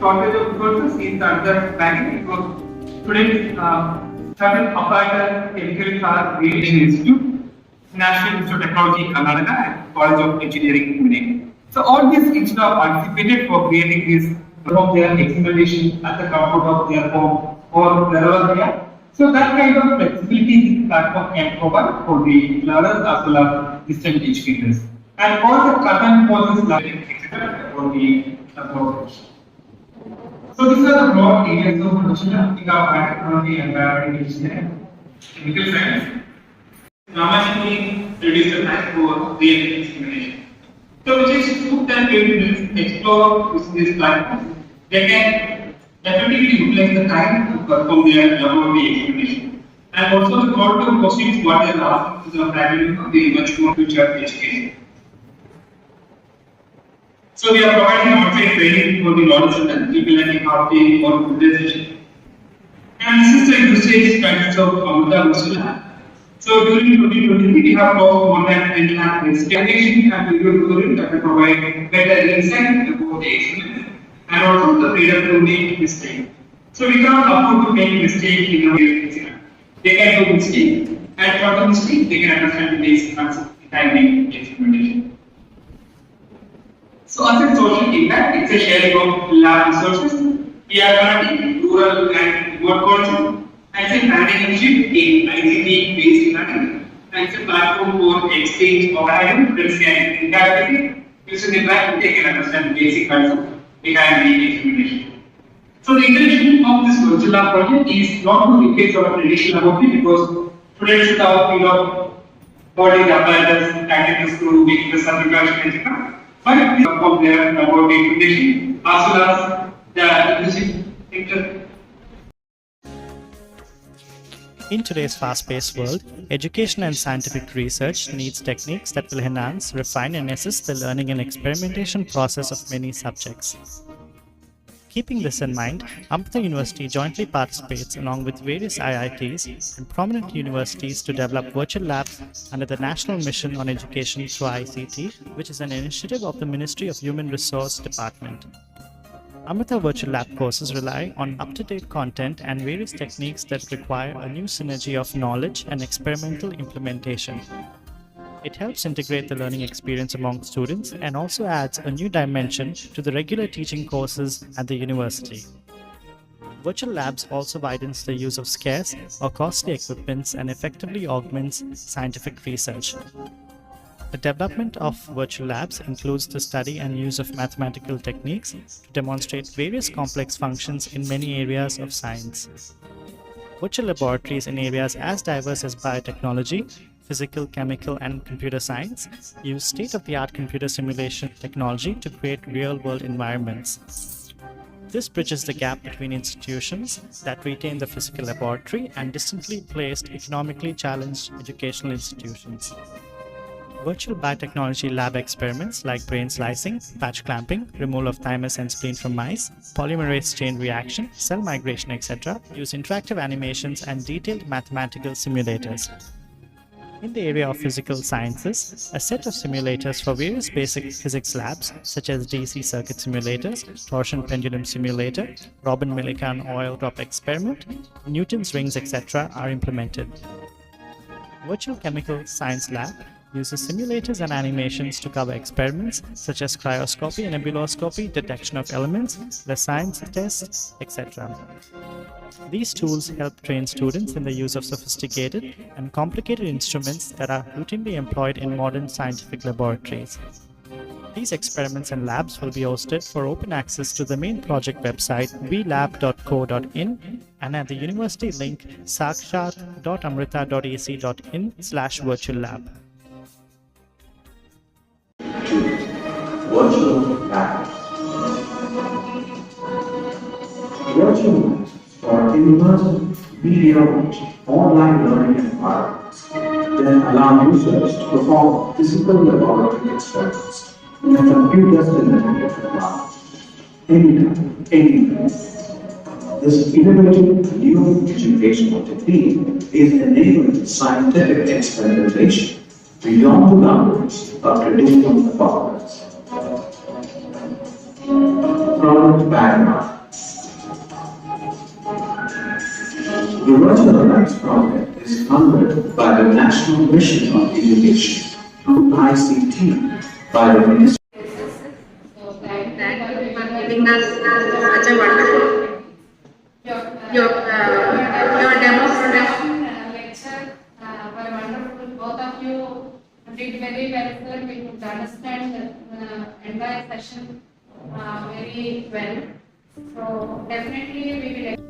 shortage of resources is another barrier because students have applied chemicals are Radiation Institute, National Institute of Technology, Kakinada, and College of Engineering, Pune. So all these institutes are participated for creating this from their experimentation at the comfort of their home or wherever they are. So that kind of flexibility this platform can provide for the learners as well as distant educators. And all the content for this learning, etc., for the approach. So these are the broad areas of understanding of biotechnology and biomedical engineering, chemical science. Normally, reduce the time for real experimentation. So, which is 2 to 10 minutes explore this platform. They can definitely utilize the time to perform their laboratory experimentation. And also, the core questions what they are asking to the faculty of the much more future education. So we are providing on-site training for the knowledge center, people learning how to or utilization. And this is the usage practice of Amrita Virtual Lab. So during 2023, we have about more than 10 lakh investigation and video tutorial that will provide better insight about the experiment and also the freedom to make mistake. So we cannot afford to make mistake in our experiment. They can do mistake and for the mistake they can understand the basic concept behind the experimentation. So as a social impact, it's a sharing of lab resources. We are connecting rural and remote culture. And it's a partnership in ICT based learning. And it's a platform for exchange of items that can interact using the platform they can understand the basic concept behind the experimentation. So the intention of this virtual lab project is not to replace our traditional laboratory because students should have what is the apparatus, tactics to make the subtraction, etc. But we perform their laboratory implementation as well as the using sector. In today's fast-paced world, education and scientific research needs techniques that will enhance, refine and assist the learning and experimentation process of many subjects. Keeping this in mind, Amrita University jointly participates along with various IITs and prominent universities to develop virtual labs under the National Mission on Education through ICT, which is an initiative of the Ministry of Human Resource Department. Amrita Virtual Lab courses rely on up-to-date content and various techniques that require a new synergy of knowledge and experimental implementation. It helps integrate the learning experience among students and also adds a new dimension to the regular teaching courses at the university. Virtual labs also widens the use of scarce or costly equipments and effectively augments scientific research. The development of virtual labs includes the study and use of mathematical techniques to demonstrate various complex functions in many areas of science. Virtual laboratories in areas as diverse as biotechnology, physical, chemical, and computer science use state-of-the-art computer simulation technology to create real-world environments. This bridges the gap between institutions that retain the physical laboratory and distantly placed, economically challenged educational institutions. Virtual biotechnology lab experiments like brain slicing, patch clamping, removal of thymus and spleen from mice, polymerase chain reaction, cell migration, etc. use interactive animations and detailed mathematical simulators. In the area of physical sciences, a set of simulators for various basic physics labs such as DC circuit simulators, torsion pendulum simulator, Robin-Millikan oil drop experiment, Newton's rings, etc. are implemented. Virtual chemical science lab uses simulators and animations to cover experiments such as cryoscopy and nebuloscopy, detection of elements, the science tests, etc. These tools help train students in the use of sophisticated and complicated instruments that are routinely employed in modern scientific laboratories. These experiments and labs will be hosted for open access to the main project website vlab.co.in and at the university link sakshat.amrita.ac.in/virtual lab. Virtual labs. Virtual labs are immersive, video-rich, online learning environments that allow users to perform physical laboratory experiments at a predestinated environment, anytime, anywhere. This innovative new educational technique is enabling scientific experimentation beyond the boundaries of traditional laboratories. Product background. The Virtual Rights Project is funded by the National Mission on Education through ICT by the Ministry. So thank you for giving us such a wonderful your demo production lecture were wonderful. Both of you did very well, sir. We could understand the entire session very well. So definitely we will.